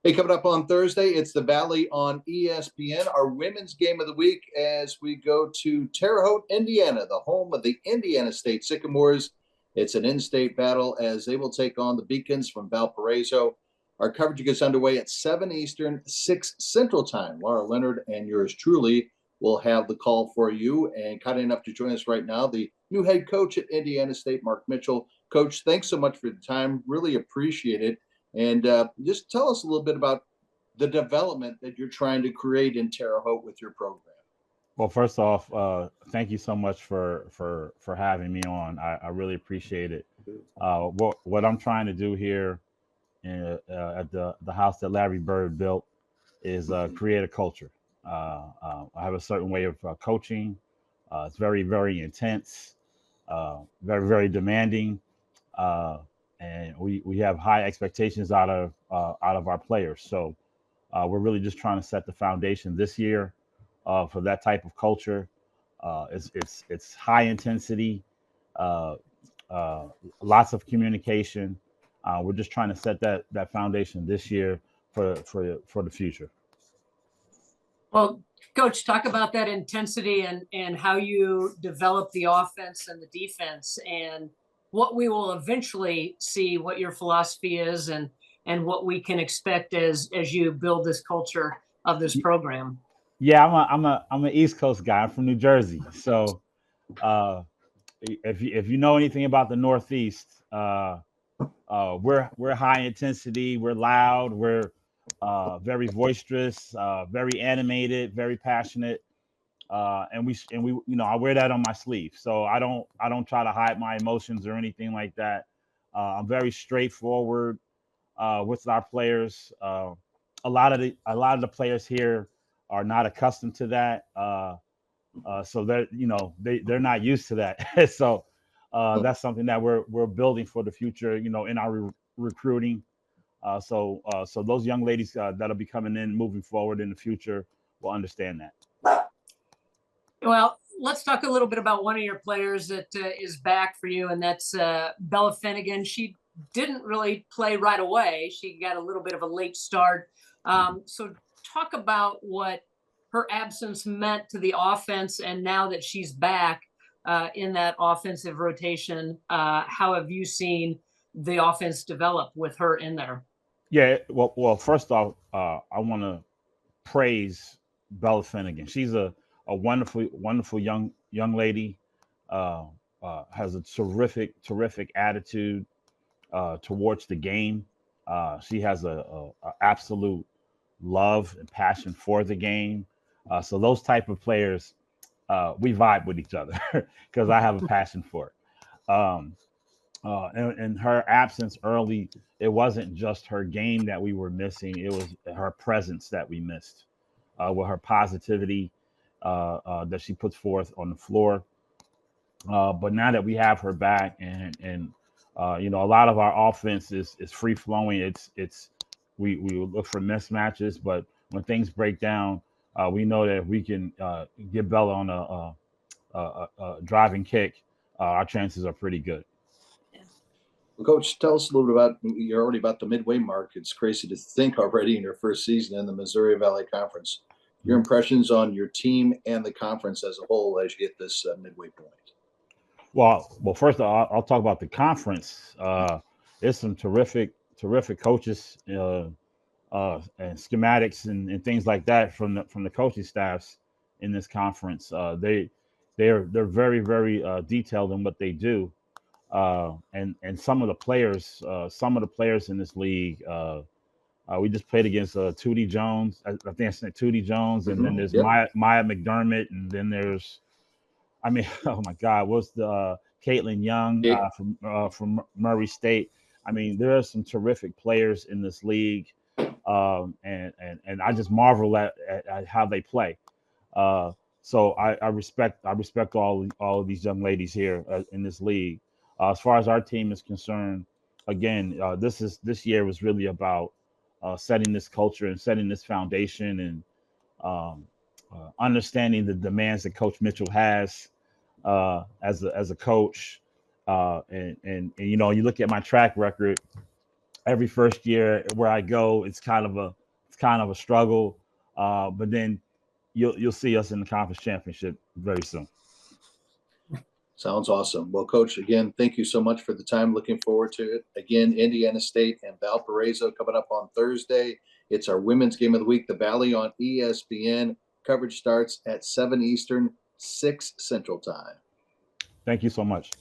Hey, coming up on Thursday, it's the Valley on ESPN, our women's game of the week as we go to Terre Haute, Indiana, the home of the Indiana State Sycamores. It's an in-state battle as they will take on the Beacons from Valparaiso. Our coverage gets underway at 7 Eastern, 6 Central Time. Laura Leonard and yours truly will have the call for you. And kind enough to join us right now, the new head coach at Indiana State, Marc Mitchell. Coach, thanks so much for the time. Really appreciate it. And just tell us a little bit about the development that you're trying to create in Terre Haute with your program. Well, first off, thank you so much for having me on. I really appreciate it. What I'm trying to do here at the house that Larry Bird built is create a culture. I have a certain way of coaching. It's very, very intense, very, very demanding, and we have high expectations out of our players. So we're really just trying to set the foundation this year for that type of culture. It's high intensity, uh, lots of communication. We're just trying to set that foundation this year for the future. Well, Coach, talk about that intensity and how you develop the offense and the defense and what we will eventually see what your philosophy is and what we can expect as you build this culture of this program. Yeah, I'm an East Coast guy. I'm from New Jersey, so uh, if you know anything about the Northeast, we're high intensity, we're loud, we're very boisterous, very animated, very passionate, and we I wear that on my sleeve. So I don't try to hide my emotions or anything like that. I'm very straightforward with our players. A lot of the players here are not accustomed to that. So they're not used to that. So that's something that we're building for the future. In our recruiting. So those young ladies that'll be coming in, moving forward in the future, will understand that. Well, let's talk a little bit about one of your players that is back for you, and that's Bella Finnegan. She didn't really play right away. She got a little bit of a late start. So talk about what her absence meant to the offense, and now that she's back in that offensive rotation, how have you seen the offense develop with her in there? Yeah. Well. First off, I want to praise Bella Finnegan. She's a wonderful, wonderful young lady. Uh, has a terrific attitude towards the game. She has a absolute love and passion for the game. So those type of players, we vibe with each other because I have a passion for it. And her absence early, it wasn't just her game that we were missing; it was her presence that we missed. With her positivity that she puts forth on the floor. But now that we have her back, and a lot of our offense is free flowing. We look for mismatches, but when things break down, we know that if we can get Bella on a driving kick, our chances are pretty good. Well, Coach, tell us a little bit about, you're already about the midway mark. It's crazy to think already in your first season in the Missouri Valley Conference. Your impressions on your team and the conference as a whole as you get this midway point. Well, first I'll talk about the conference. There's some terrific coaches and schematics and things like that from the coaching staffs in this conference. They're very very detailed in what they do, and some of the players in this league. We just played against Tootie Jones. I think it's Tootie Jones, and then there's Yep. Maya McDermott, and then there's, I mean, oh my God, what's the Caitlin Young Yeah. from Murray State? I mean, there are some terrific players in this league, and I just marvel at how they play. Uh, so I respect all of these young ladies here in this league. As far as our team is concerned, again, this year was really about setting this culture and setting this foundation and um, understanding the demands that Coach Mitchell has as a coach. And you look at my track record. every first year where I go, it's kind of a struggle. But then you'll see us in the conference championship very soon. Sounds awesome. Well, Coach, again, thank you so much for the time. Looking forward to it. Again, Indiana State and Valparaiso coming up on Thursday. It's our women's game of the week, the Valley on ESPN. Coverage starts at 7 Eastern, 6 Central Time. Thank you so much.